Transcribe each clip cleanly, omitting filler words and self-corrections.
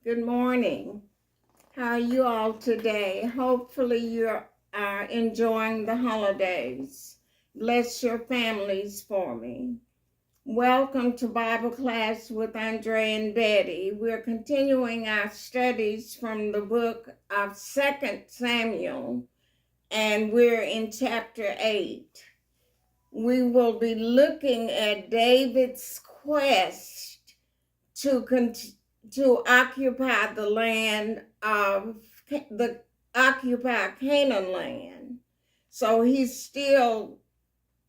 Good morning. How are you all today? Hopefully you're enjoying the holidays. Bless your families for me. Welcome to Bible class with Andre and Betty. We're continuing our studies from the book of 2 Samuel, and we're in chapter 8. We will be looking at David's quest to occupy the land of the occupy Canaan land. So he's still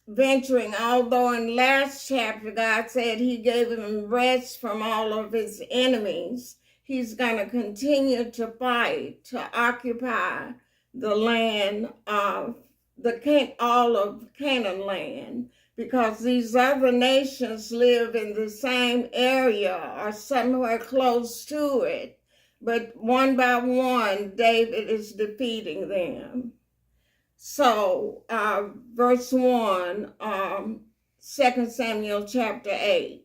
venturing, although in last chapter God said he gave him rest from all of his enemies. He's going to continue to fight to occupy the land of all of Canaan land, because these other nations live in the same area or somewhere close to it. But one by one, David is defeating them. So, verse 1, 2 Samuel chapter 8.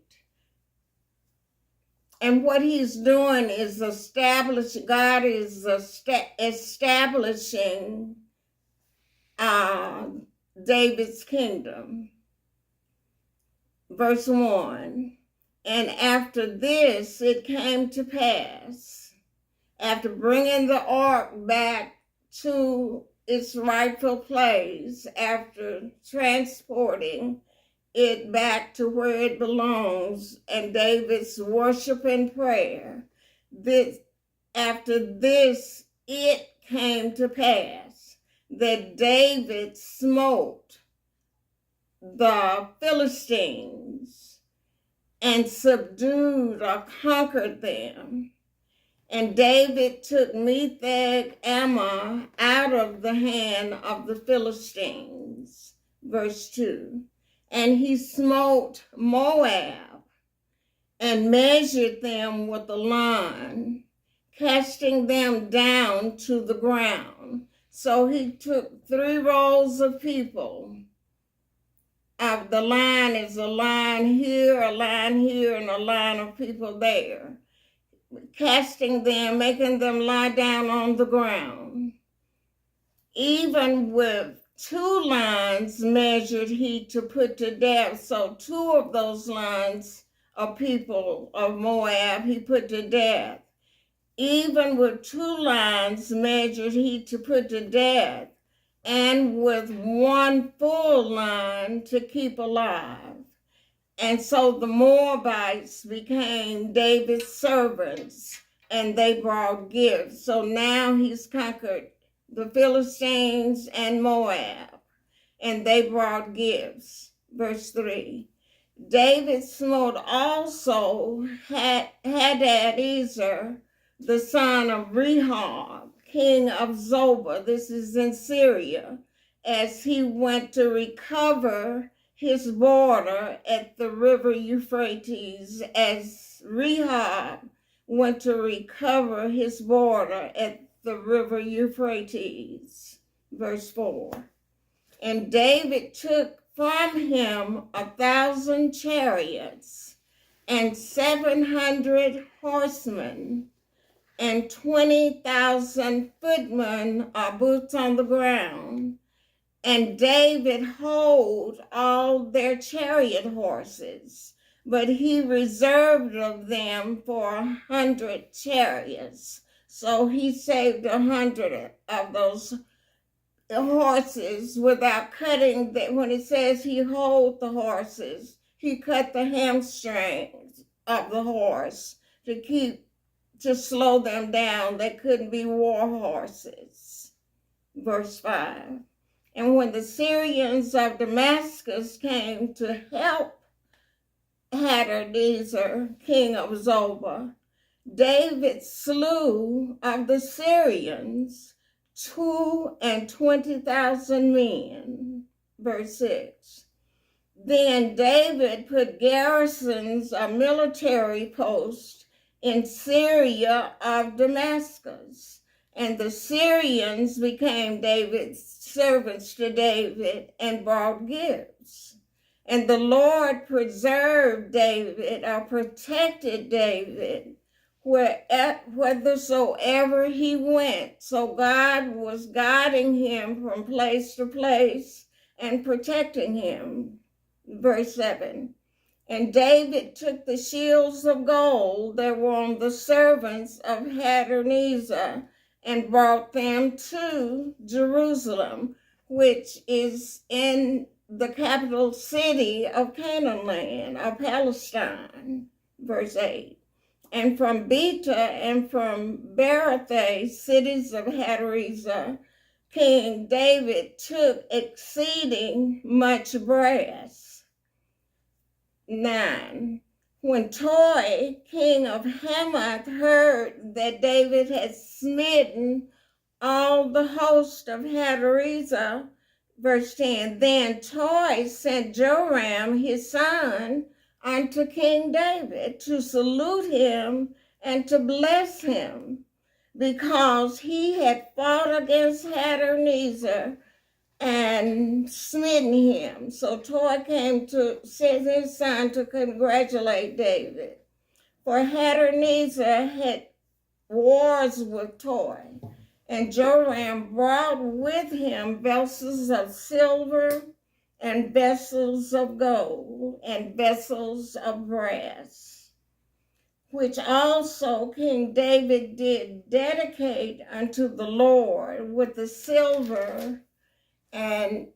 And what he's doing is God is establishing David's kingdom. Verse 1, and after this it came to pass, after bringing the ark back to its rightful place, after transporting it back to where it belongs, and David's worship and prayer, after this it came to pass that David smote the Philistines and subdued or conquered them. And David took Metheg-ammah out of the hand of the Philistines. Verse 2. And he smote Moab and measured them with a line, casting them down to the ground. So he took 3 rows of people. The line is a line here, and a line of people there, casting them, making them lie down on the ground. Even with 2 lines measured he to put to death. So 2 of those lines of people of Moab he put to death. Even with 2 lines measured he to put to death, and with 1 full line to keep alive. And so the Moabites became David's servants, and they brought gifts. So now he's conquered the Philistines and Moab, and they brought gifts. Verse 3. David smote also Hadadezer, the son of Rehob, king of Zobah. This is in Syria, as he went to recover his border at the river Euphrates, as Rehob went to recover his border at the river Euphrates. Verse 4. And David took from him 1,000 chariots and 700 horsemen and 20,000 footmen or boots on the ground. And David hold all their chariot horses, but he reserved of them for 100 chariots. So he saved 100 of those horses without cutting them. When it says he hold the horses, he cut the hamstrings of the horse to slow them down. They couldn't be war horses. Verse 5. And when the Syrians of Damascus came to help Hadadezer, king of Zobah, David slew of the Syrians 22,000 men. Verse 6. Then David put garrisons of military posts in Syria of Damascus, and the Syrians became David's servants to David and brought gifts. And the Lord preserved David, or protected David, whithersoever he went. So God was guiding him from place to place and protecting him. Verse 7. And David took the shields of gold that were on the servants of Hadanezer and brought them to Jerusalem, which is in the capital city of Canaan land, of Palestine. Verse 8. And from Beta and from Beratha, cities of Hadarezer, King David took exceeding much brass. 9. When Toi, king of Hamath, heard that David had smitten all the host of Hadarezer, verse 10, then Toi sent Joram his son unto King David to salute him and to bless him, because he had fought against Hadarezer and smitten him. So Toi came to send his son to congratulate David. For Hadarezer had wars with Toi, and Joram brought with him vessels of silver and vessels of gold and vessels of brass, which also King David did dedicate unto the Lord with the silver and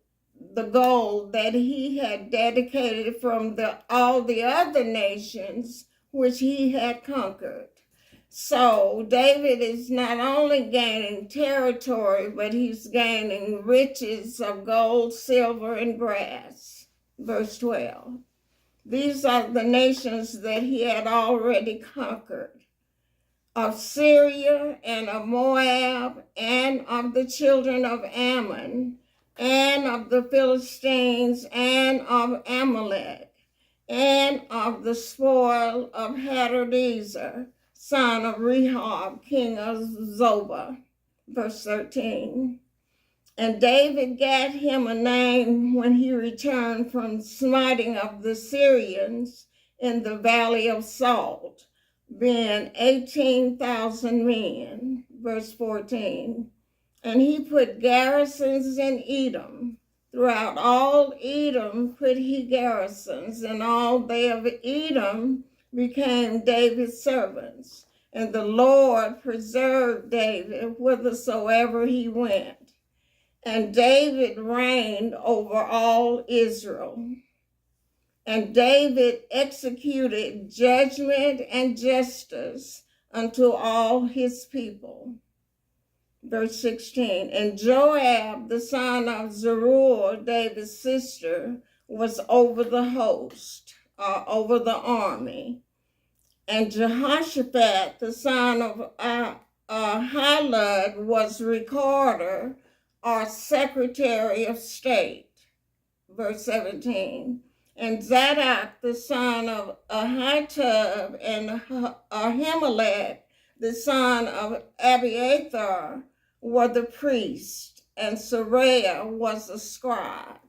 the gold that he had dedicated from all the other nations which he had conquered. So David is not only gaining territory, but he's gaining riches of gold, silver, and brass. Verse 12. These are the nations that he had already conquered: of Syria and of Moab and of the children of Ammon and of the Philistines and of Amalek and of the spoil of Hadarezer, son of Rehob, king of Zobah. Verse 13. And David gat him a name when he returned from smiting of the Syrians in the valley of Salt, being 18,000 men. Verse 14. And he put garrisons in Edom. Throughout all Edom put he garrisons, and all they of Edom became David's servants. And the Lord preserved David whithersoever he went. And David reigned over all Israel. And David executed judgment and justice unto all his people. Verse 16, and Joab, the son of Zeruiah, David's sister, was over the host, over the army. And Jehoshaphat, the son of Ahilud, was recorder or secretary of state. Verse 17, and Zadok, the son of Ahitub, and Ahimelech, the son of Abiathar, were the priest, and Seraiah was the scribe,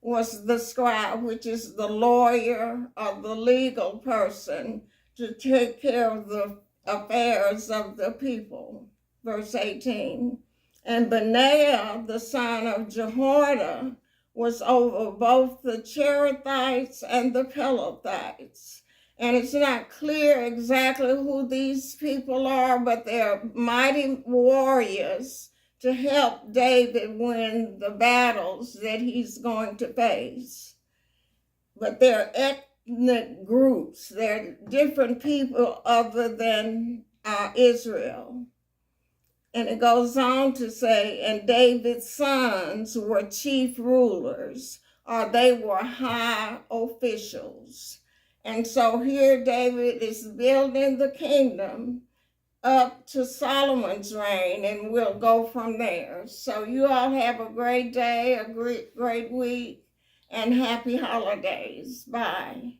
which is the lawyer or the legal person to take care of the affairs of the people. Verse 18, and Benaiah, the son of Jehoiada, was over both the Cherethites and the Pelethites. And it's not clear exactly who these people are, but they're mighty warriors to help David win the battles that he's going to face. But they're ethnic groups. They're different people other than Israel. And it goes on to say, and David's sons were chief rulers, or they were high officials. And so here David is building the kingdom up to Solomon's reign, and we'll go from there. So you all have a great day, a great week, and happy holidays. Bye.